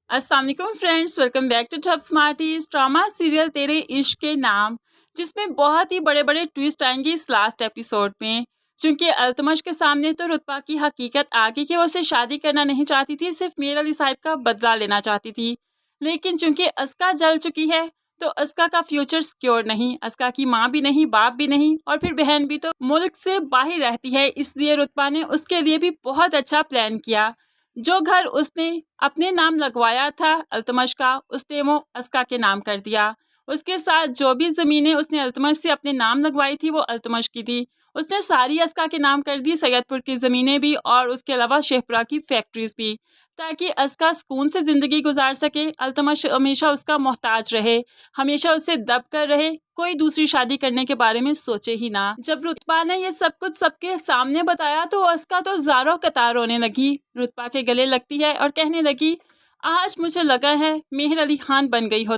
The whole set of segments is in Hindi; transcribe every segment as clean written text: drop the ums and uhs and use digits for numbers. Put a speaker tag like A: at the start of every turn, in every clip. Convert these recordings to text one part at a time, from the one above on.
A: अस्सलाम वालेकुम friends, welcome back to Top Smarties. Drama serial तेरे इश्क के नाम, जिसमें बहुत ही बड़े बड़े ट्विस्ट आएंगे इस लास्ट एपिसोड में। क्योंकि अल्तमश के सामने तो रुतबा की हकीकत आ गई कि वो उससे शादी करना नहीं चाहती थी, सिर्फ मीर अली साहब का बदला लेना चाहती थी। लेकिन चूंकि अस्का जल चुकी है तो अस्का का फ्यूचर सिक्योर नहीं, अस्का की माँ भी नहीं, बाप भी नहीं, और फिर बहन भी तो मुल्क से बाहर रहती है। इसलिए रुतबा ने उसके लिए भी बहुत अच्छा प्लान किया। जो घर उसने अपने नाम लगवाया था अल्तमश का, उसने वो अस्का के नाम कर दिया। उसके साथ जो भी ज़मीनें उसने अल्तमश से अपने नाम लगवाई थी वो अल्तमश की थी। उसने सारी अस्का के नाम कर दी, सैयदपुर की ज़मीनें भी और उसके अलावा शेखपुरा की फैक्ट्रीज भी, ताकि अस्का सुकून से ज़िंदगी गुजार सके। अल्तमश हमेशा उसका मोहताज रहे, हमेशा उसे दब कर रहे, कोई दूसरी शादी करने के बारे में सोचे ही ना। जब रुतबा ने ये सब कुछ सबके सामने बताया तो अस्का तो ज़ारों कतार रोने लगी, रुतबा के गले लगती है और कहने लगी, आज मुझे लगा है मेहर अली खान बन गई हो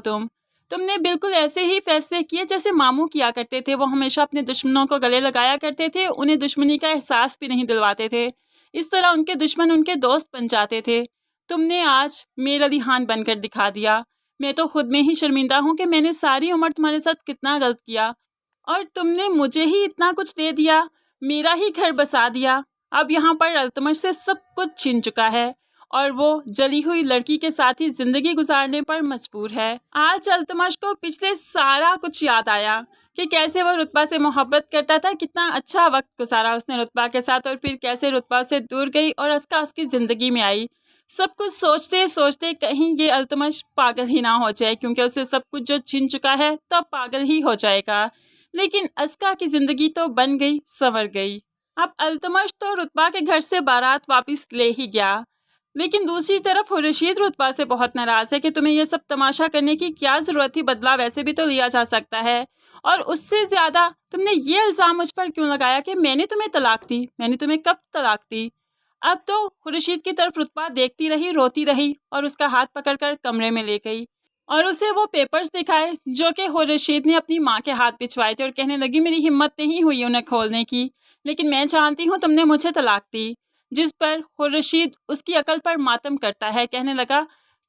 A: तुमने बिल्कुल ऐसे ही फैसले किए जैसे मामू किया करते थे। वो हमेशा अपने दुश्मनों को गले लगाया करते थे, उन्हें दुश्मनी का एहसास भी नहीं दिलवाते थे। इस तरह उनके दुश्मन उनके दोस्त बन जाते थे। तुमने आज मेहर अली खान बनकर दिखा दिया। मैं तो खुद में ही शर्मिंदा हूँ कि मैंने सारी उम्र तुम्हारे साथ कितना गलत किया, और तुमने मुझे ही इतना कुछ दे दिया, मेरा ही घर बसा दिया। अब यहाँ पर अल्तमश से सब कुछ छीन चुका है और वो जली हुई लड़की के साथ ही जिंदगी गुजारने पर मजबूर है। आज अल्तमश को पिछले सारा कुछ याद आया कि कैसे वो रुतबा से मोहब्बत करता था, कितना अच्छा वक्त गुजारा उसने रुतबा के साथ, और फिर कैसे रुतबा से दूर गई और अस्का उसकी ज़िंदगी में आई। सब कुछ सोचते सोचते कहीं ये अल्तमश पागल ही ना हो जाए, क्योंकि उसे सब कुछ जो छीन चुका है तब पागल ही हो जाएगा। लेकिन अस्का की ज़िंदगी तो बन गई, संवर गई। अब अल्तमश तो रुतबा के घर से बारात वापस ले ही गया, लेकिन दूसरी तरफ खुर्शीद रुतबा से बहुत नाराज़ है कि तुम्हें यह सब तमाशा करने की क्या ज़रूरत थी, बदला वैसे भी तो लिया जा सकता है। और उससे ज़्यादा तुमने ये इल्ज़ाम मुझ पर क्यों लगाया कि मैंने तुम्हें तलाक दी? मैंने तुम्हें कब तलाक दी? अब तो खुर्शीद की तरफ रुतबा देखती रही, रोती रही और उसका हाथ पकड़कर कमरे में ले गई और उसे वो पेपर्स दिखाए जो कि खुर्शीद ने अपनी माँ के हाथ भिजवाए थे, और कहने लगी, मेरी हिम्मत नहीं हुई उन्हें खोलने की, लेकिन मैं जानती हूँ तुमने मुझे तलाक दी। जिस पर खुर्शीद उसकी अकल पर मातम करता है, कहने लगा,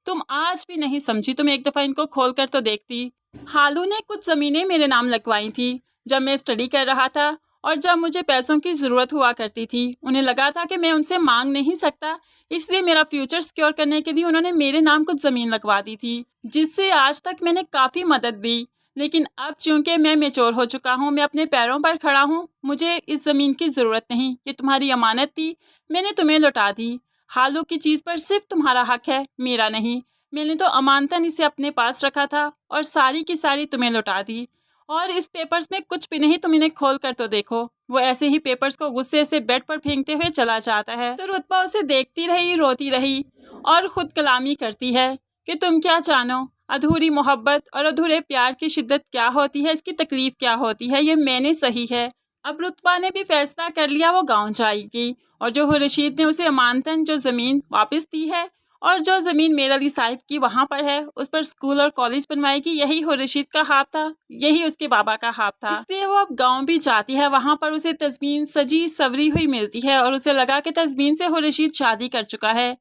A: तुम आज भी नहीं समझी, तुम एक दफ़ा इनको खोल कर तो देखती। हालू ने कुछ ज़मीनें मेरे नाम लगवाई थी जब मैं स्टडी कर रहा था, और जब मुझे पैसों की ज़रूरत हुआ करती थी उन्हें लगा था कि मैं उनसे मांग नहीं सकता, इसलिए मेरा फ्यूचर सिक्योर करने के लिए उन्होंने मेरे नाम कुछ ज़मीन लगवा दी थी, जिससे आज तक मैंने काफ़ी मदद दी। लेकिन अब चूंकि मैं मैच्योर हो चुका हूँ, मैं अपने पैरों पर खड़ा हूँ, मुझे इस ज़मीन की ज़रूरत नहीं, ये तुम्हारी अमानत थी, मैंने तुम्हें लौटा दी। हालू की चीज़ पर सिर्फ तुम्हारा हक है, मेरा नहीं। मैंने तो अमानतन इसे अपने पास रखा था और सारी की सारी तुम्हें लौटा दी। और इस पेपर्स में कुछ भी नहीं, तुम इन्हें खोल कर तो देखो। वो ऐसे ही पेपर्स को गुस्से से बेड पर फेंकते हुए चला जाता है। तो रुतबा उसे देखती रही, रोती रही और खुद कलामी करती है कि तुम क्या जानो अधूरी मोहब्बत और अधूरे प्यार की शिद्दत क्या होती है, इसकी तकलीफ क्या होती है, ये मैंने सही है। अब रुतबा ने भी फैसला कर लिया, वो गाँव जाएगी, और जो खुर्शीद ने उसे अमानतन जो ज़मीन वापस दी है और जो ज़मीन मेर अली साहिब की वहाँ पर है, उस पर स्कूल और कॉलेज बनवाएगी, यही खुर्शीद का ख्वाब था, यही उसके बाबा का ख्वाब था। इसलिए वो अब गांव भी जाती है, वहाँ पर उसे तस्मीन सजी सवरी हुई मिलती है और उसे लगा कि तस्मीन से खुर्शीद शादी कर चुका है,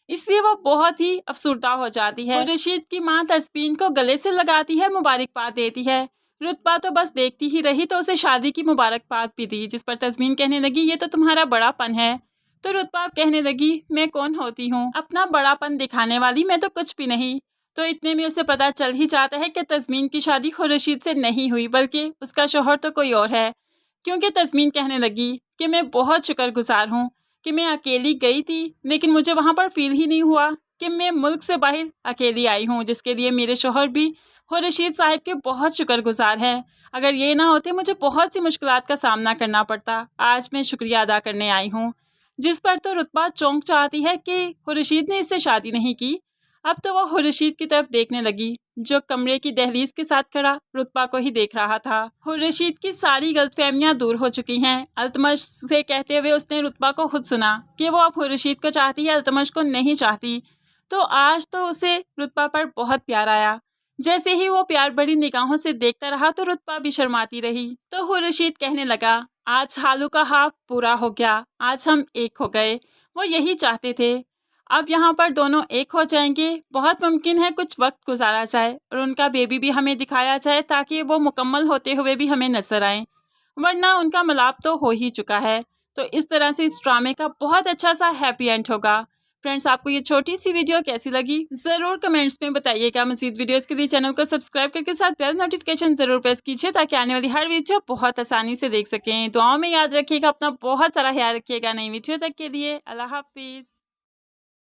A: इसलिए वो बहुत ही अफसुर्दा हो जाती है। खुर्शीद की माँ तस्मीन को गले से लगाती है, मुबारकबाद देती है। रुतबा तो बस देखती ही रही, तो उसे शादी की मुबारकबाद भी दी, जिस पर तस्मीन कहने लगी, ये तो तुम्हारा बड़ापन है। तो रुतबा कहने लगी, मैं कौन होती हूँ अपना बड़ापन दिखाने वाली, मैं तो कुछ भी नहीं। तो इतने में उसे पता चल ही जाता है कि तस्मीन की शादी खुर्शीद से नहीं हुई, बल्कि उसका शोहर तो कोई और है। क्योंकि तस्मीन कहने लगी कि मैं बहुत शुक्रगुजार हूँ कि मैं अकेली गई थी, लेकिन मुझे वहाँ पर फील ही नहीं हुआ कि मैं मुल्क से बाहर अकेली आई हूँ, जिसके लिए मेरे शोहर भी खुर्शीद साहिब के बहुत शुक्रगुजार हैं। अगर ये ना होते मुझे बहुत सी मुश्किलात का सामना करना पड़ता, आज मैं शुक्रिया अदा करने आई हूँ। जिस पर तो रुतबा चौंक जाती है कि खुर्शीद ने इससे शादी नहीं की। अब तो वह खुर्शीद की तरफ देखने लगी, जो कमरे की दहलीज के साथ खड़ा रुतबा को ही देख रहा था। खुर्शीद की सारी गलतफहमियां दूर हो चुकी हैं। अल्तमश से कहते हुए उसने रुतबा को खुद सुना कि वो अब खुर्शीद को चाहती है, अल्तमश को नहीं चाहती। तो आज तो उसे रुतबा पर बहुत प्यार आया। जैसे ही वो प्यार बड़ी निगाहों से देखता रहा तो रुतबा भी शर्माती रही। तो खुर्शीद कहने लगा, आज हालू का ख्वाब पूरा हो गया, आज हम एक हो गए। वो यही चाहते थे। अब यहाँ पर दोनों एक हो जाएंगे। बहुत मुमकिन है कुछ वक्त गुजारा जाए और उनका बेबी भी हमें दिखाया जाए ताकि वो मुकम्मल होते हुए भी हमें नजर आए, वरना उनका मिलाप तो हो ही चुका है। तो इस तरह से इस ड्रामे का बहुत अच्छा सा हैप्पी एंड होगा। फ्रेंड्स, आपको ये छोटी सी वीडियो कैसी लगी ज़रूर कमेंट्स में बताइएगा। मज़ीद वीडियोस के लिए चैनल को सब्सक्राइब करके साथ बेल नोटिफिकेशन ज़रूर प्रेस कीजिए ताकि आने वाली हर वीडियो बहुत आसानी से देख सकें। दुआओं में याद रखिएगा, अपना बहुत सारा ख्याल रखिएगा। नई वीडियो तक के लिए अल्लाह हाफिज़।